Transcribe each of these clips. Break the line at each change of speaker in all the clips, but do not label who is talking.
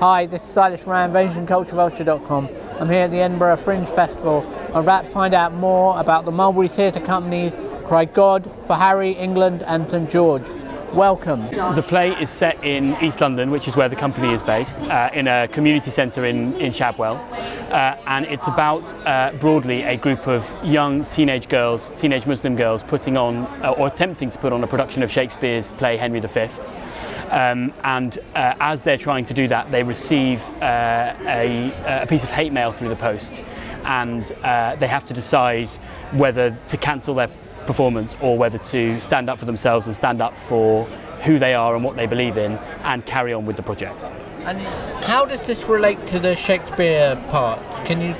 Hi, this is Silas from InvasionCultureVulture.com. I'm here at the Edinburgh Fringe Festival. I'm about to find out more about the Mulberry Theatre Company, Cry God for Harry, England and St George. Welcome.
The play is set in East London, which is where the company is based, in a community centre in Shadwell. And it's about, broadly, a group of young teenage girls, teenage Muslim girls, putting on, or attempting to put on a production of Shakespeare's play Henry V. As they're trying to do that, they receive a piece of hate mail through the post, and they have to decide whether to cancel their performance or whether to stand up for themselves and stand up for who they are and what they believe in and carry on with the project. And
how does this relate to the Shakespeare part? Can you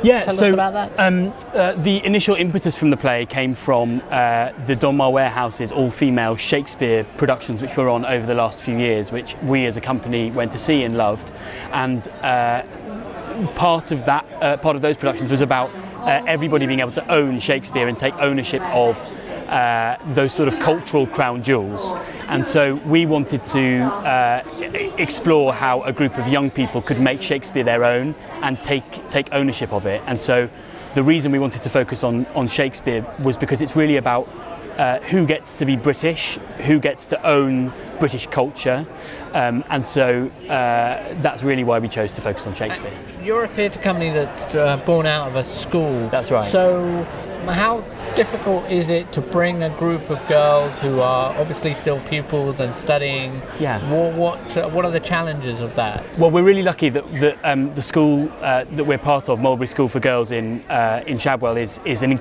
tell us about that?
The initial impetus from the play came from the Donmar Warehouse's all-female Shakespeare productions which were on over the last few years, which we as a company went to see and loved. And part of those productions was about everybody being able to own Shakespeare and take ownership of those sort of cultural crown jewels. And so we wanted to explore how a group of young people could make Shakespeare their own and take ownership of it. And so the reason we wanted to focus on Shakespeare was because it's really about who gets to be British, who gets to own British culture, and so that's really why we chose to focus on Shakespeare.
You're a theatre company that's born out of a school.
That's right.
So how difficult is it to bring a group of girls who are obviously still pupils and studying?
Yeah.
What are the challenges of that?
Well, we're really lucky that the school that we're part of, Mulberry School for Girls in Shadwell, is an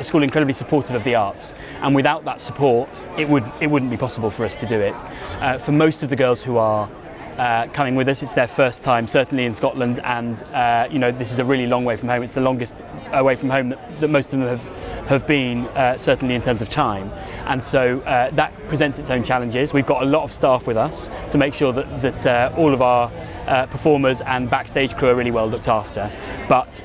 school incredibly supportive of the arts, and without that support, it wouldn't be possible for us to do it. For most of the girls who are coming with us, it's their first time, certainly in Scotland, and you know, this is a really long way from home. It's the longest away from home that most of them have been, certainly in terms of time, and so that presents its own challenges. We've got a lot of staff with us to make sure that all of our performers and backstage crew are really well looked after, but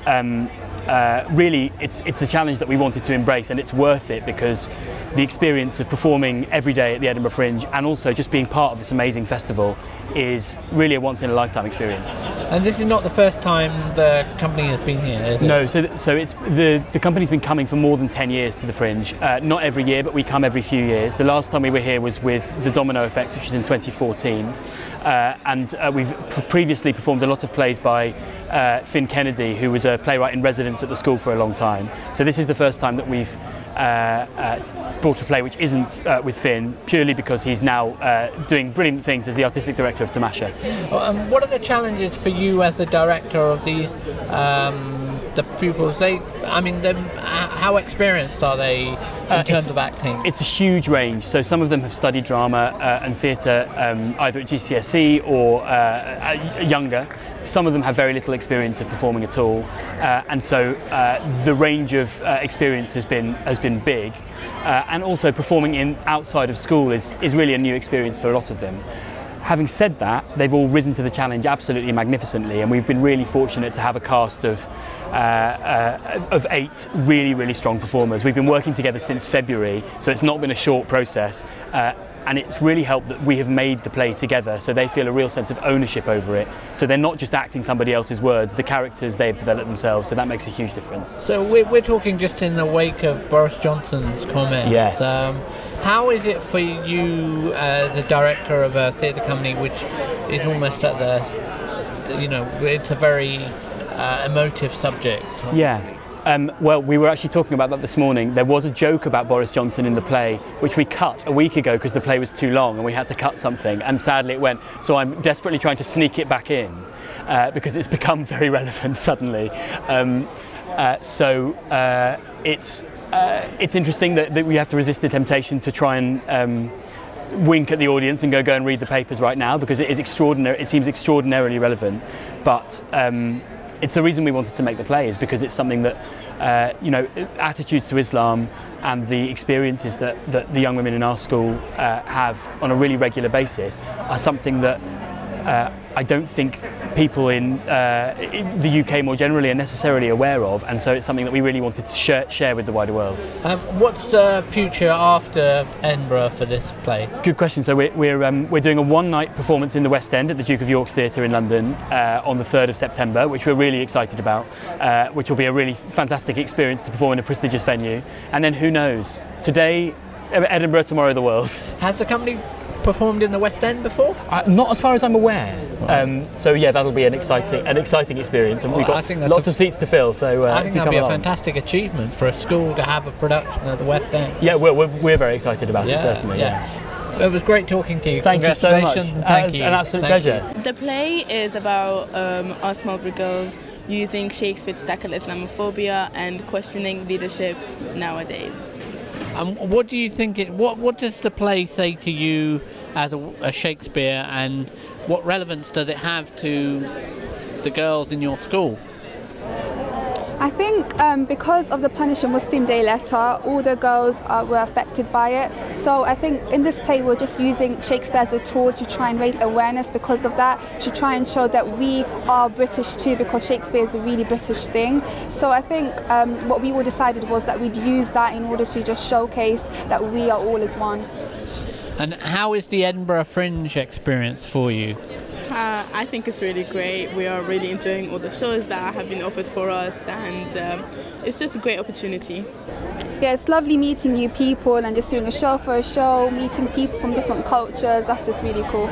really it's a challenge that we wanted to embrace, and it's worth it because the experience of performing every day at the Edinburgh Fringe and also just being part of this amazing festival is really a once-in-a-lifetime experience.
And this is not the first time the company has been here, is it?
No, so it's the company's been coming for more than 10 years to the Fringe. Not every year, but we come every few years. The last time we were here was with The Domino Effect, which is in 2014. And we've previously performed a lot of plays by Finn Kennedy, who was a playwright in residence at the school for a long time. So this is the first time that we've brought a play which isn't with Finn, purely because he's now doing brilliant things as the artistic director of Tamasha.
What are the challenges for you as the director of these the pupils? How experienced are they in terms of acting?
It's a huge range. So some of them have studied drama and theatre either at GCSE or younger. Some of them have very little experience of performing at all, and so the range of experience has been big. And also performing outside of school is really a new experience for a lot of them. Having said that, they've all risen to the challenge absolutely magnificently, and we've been really fortunate to have a cast of 8 really strong performers. We've been working together since February, so it's not been a short process, and it's really helped that we have made the play together, so they feel a real sense of ownership over it. So they're not just acting somebody else's words, the characters they've developed themselves, so that makes a huge difference.
So we're talking just in the wake of Boris Johnson's comments.
Yes.
How is it for you as a director of a theatre company which is almost at it's a very emotive subject?
Yeah. Well, we were actually talking about that this morning. There was a joke about Boris Johnson in the play, which we cut a week ago because the play was too long and we had to cut something, and sadly it went. So I'm desperately trying to sneak it back in because it's become very relevant suddenly. It's interesting that we have to resist the temptation to try and wink at the audience and go and read the papers right now, because it is extraordinary. It seems extraordinarily relevant, but it's the reason we wanted to make the play, is because it's something that attitudes to Islam and the experiences that the young women in our school have on a really regular basis are something that I don't think people in the UK more generally are necessarily aware of, and so it's something that we really wanted to share with the wider world.
What's the future after Edinburgh for this play?
Good question. So we're doing a one-night performance in the West End at the Duke of York's Theatre in London on the 3rd of September, which we're really excited about, which will be a really fantastic experience to perform in a prestigious venue. And then who knows? Today, Edinburgh, tomorrow, the world. Has the company performed in the West End before? Not as far as I'm aware. So yeah, that'll be an exciting experience, and we've got lots of seats to fill. So
I think that'll be a fantastic achievement for a school to have a production at the West End.
Yeah, we're very excited about it, certainly.
Yeah. It was great talking to you.
Thank you so much.
Thank you.
An absolute pleasure.
The play is about us Mulberry girls using Shakespeare to tackle Islamophobia and questioning leadership nowadays.
What do you think? What does the play say to you as a Shakespeare, and what relevance does it have to the girls in your school?
I think because of the Punish a Muslim Day letter, all the girls were affected by it. So I think in this play we're just using Shakespeare as a tool to try and raise awareness because of that, to try and show that we are British too, because Shakespeare is a really British thing. So I think what we all decided was that we'd use that in order to just showcase that we are all as one.
And how is the Edinburgh Fringe experience for you?
I think it's really great. We are really enjoying all the shows that have been offered for us, and it's just a great opportunity.
Yeah, it's lovely meeting new people and just doing a show for a show, meeting people from different cultures. That's just really cool.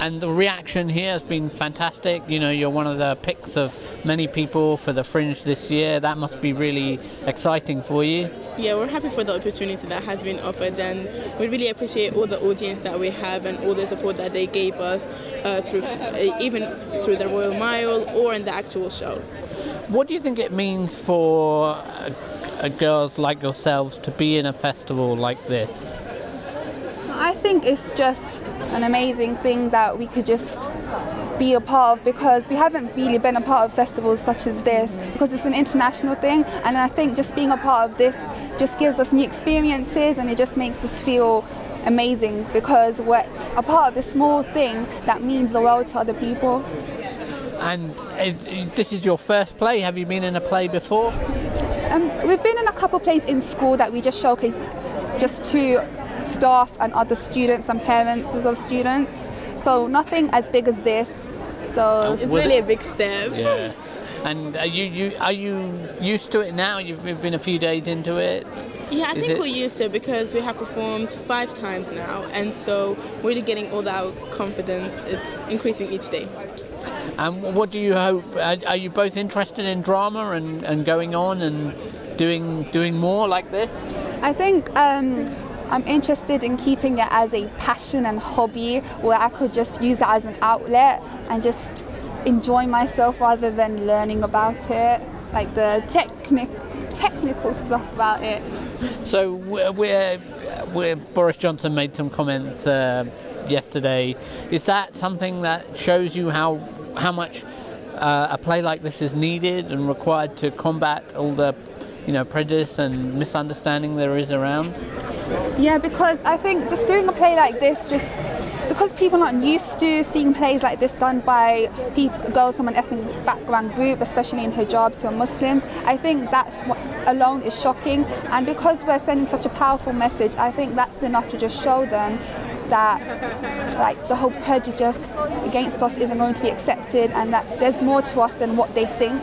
And the reaction here has been fantastic. You know, you're one of the picks of many people for the Fringe this year. That must be really exciting for you.
Yeah, we're happy for the opportunity that has been offered, and we really appreciate all the audience that we have and all the support that they gave us even through the Royal Mile or in the actual show.
What do you think it means for girls like yourselves to be in a festival like this?
I think it's just an amazing thing that we could just be a part of, because we haven't really been a part of festivals such as this, because it's an international thing, and I think just being a part of this just gives us new experiences, and it just makes us feel amazing because we're a part of this small thing that means the world to other people.
And this is your first play. Have you been in a play before?
We've been in a couple plays in school that we just showcased just to staff and other students and parents of students, so nothing as big as this. So
it's really a big step.
Yeah. And are you used to it now? You've been a few days into it.
Yeah, I think we're used to it because we have performed 5 times now, and so we're really getting all that confidence. It's increasing each day.
And what do you hope? Are you both interested in drama and going on and doing more like this?
I think I'm interested in keeping it as a passion and hobby where I could just use it as an outlet and just enjoy myself rather than learning about it, like the technical stuff about it.
So Boris Johnson made some comments yesterday. Is that something that shows you how much a play like this is needed and required to combat all the prejudice and misunderstanding there is around?
Yeah, because I think just doing a play like this, just because people aren't used to seeing plays like this done by girls from an ethnic background group, especially in hijabs who are Muslims, I think that's what alone is shocking. And because we're sending such a powerful message, I think that's enough to just show them that the whole prejudice against us isn't going to be accepted, and that there's more to us than what they think.